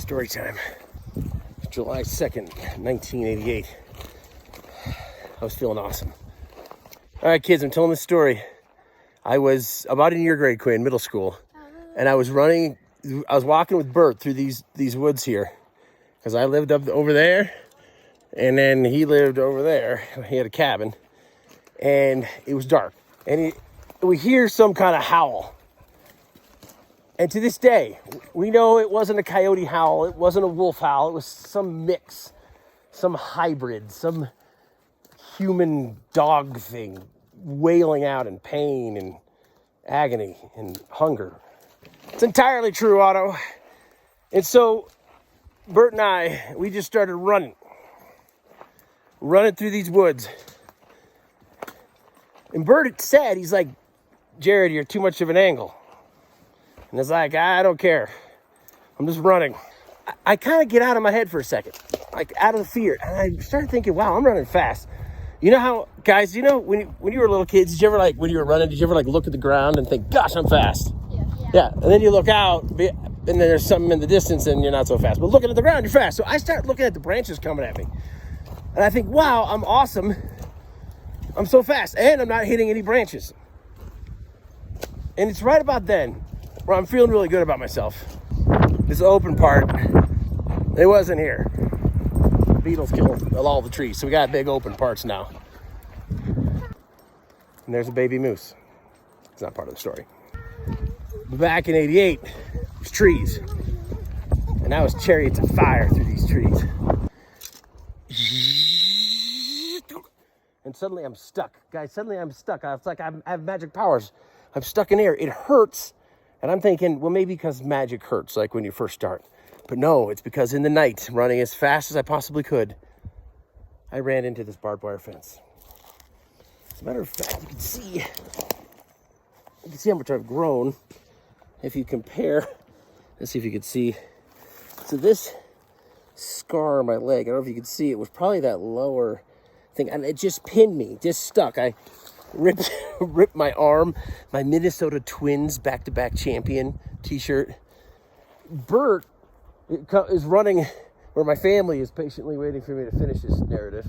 Story time. July 2nd, 1988. I was feeling awesome. All right, kids, I'm telling this story. I was about in your grade, Quinn, middle school, and I was walking with Bert through these woods here, because I lived up over there, and then he lived over there. He had a cabin, and it was dark, and we hear some kind of howl. And to this day, we know it wasn't a coyote howl, it wasn't a wolf howl, it was some mix, some hybrid, some human dog thing wailing out in pain and agony and hunger. It's entirely true, Otto. And so Bert and I, we just started running through these woods. And Bert said, he's like, Jared, you're too much of an angle. And it's like, I don't care. I'm just running. I kind of get out of my head for a second, like out of the fear. And I started thinking, wow, I'm running fast. You know how, guys, you know, when you were little kids, did you ever, like, when you were running, did you ever, like, look at the ground and think, gosh, I'm fast? Yeah. And then you look out, and then there's something in the distance, and you're not so fast. But looking at the ground, you're fast. So I start looking at the branches coming at me. And I think, wow, I'm awesome. I'm so fast. And I'm not hitting any branches. And it's right about then where I'm feeling really good about myself. This open part, it wasn't here. Beetles killed all the trees, so we got big open parts now. And there's a baby moose. It's not part of the story. But back in '88, it was trees. And I was chariots of fire through these trees. And suddenly I'm stuck. Guys, suddenly I'm stuck. It's like I have magic powers. I'm stuck in air. It hurts. And I'm thinking, well, maybe because magic hurts, like when you first start. But no, it's because in the night, running as fast as I possibly could, I ran into this barbed wire fence. As a matter of fact, you can see how much I've grown. If you compare, let's see if you can see. So this scar on my leg, I don't know if you can see, it was probably that lower thing, and it just pinned me, just stuck. I ripped my arm, my Minnesota Twins back-to-back champion t-shirt. Bert is running where my family is patiently waiting for me to finish this narrative.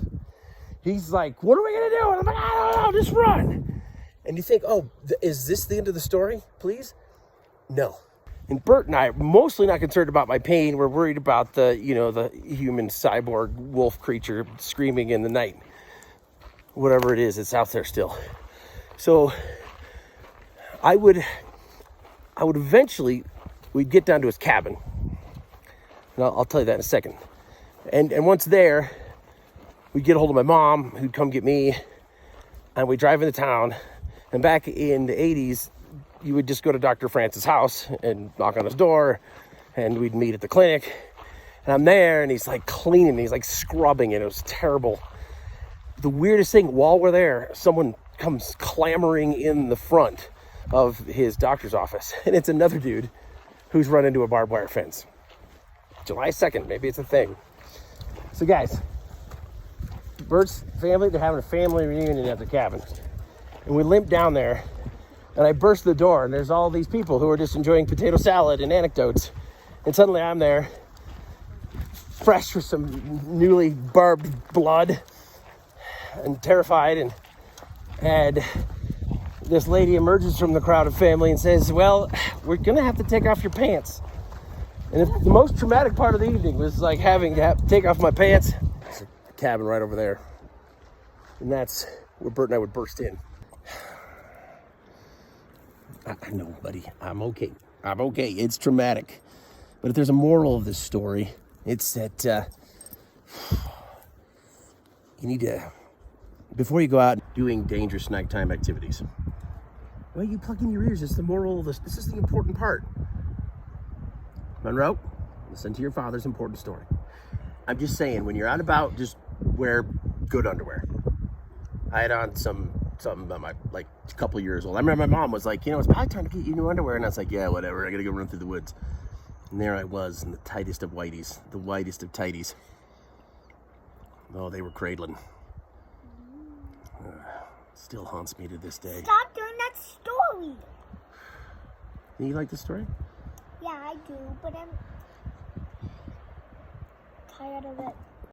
He's like, what are we going to do? And I'm like, I don't know, just run. And you think, oh, is this the end of the story, please? No. And Bert and I are mostly not concerned about my pain. We're worried about the human cyborg wolf creature screaming in the night. Whatever it is, it's out there still. So I would eventually, we'd get down to his cabin. And I'll tell you that in a second. And once there, we'd get a hold of my mom, who'd come get me, and we'd drive into town. And back in the 80s, you would just go to Dr. Francis' house and knock on his door, and we'd meet at the clinic. And I'm there, and he's like cleaning, he's like scrubbing, and it was terrible. The weirdest thing, while we're there, someone comes clamoring in the front of his doctor's office, and it's another dude who's run into a barbed wire fence. July 2nd, maybe it's a thing. So guys, Bert's family, they're having a family reunion at the cabin. And we limp down there, and I burst the door, and there's all these people who are just enjoying potato salad and anecdotes. And suddenly I'm there, fresh with some newly barbed blood, and terrified, and this lady emerges from the crowd of family and says, well, we're gonna have to take off your pants. And the most traumatic part of the evening was like having to take off my pants. There's a cabin right over there. And that's where Bert and I would burst in. I know, buddy, I'm okay. It's traumatic. But if there's a moral of this story, it's that you need to, before you go out doing dangerous nighttime activities, well, you plug in your ears. It's the moral of this. This is the important part. Monroe, listen to your father's important story. I'm just saying, when you're out and about, just wear good underwear. I had on something about my, like, a couple years old. I remember my mom was like, it's probably time to get you new underwear. And I was like, yeah, whatever. I got to go run through the woods. And there I was in the tightest of whiteys, the whitest of tighties. Oh, they were cradling. Still haunts me to this day. Stop doing that story. You like this story? Yeah, I do, but tired of it.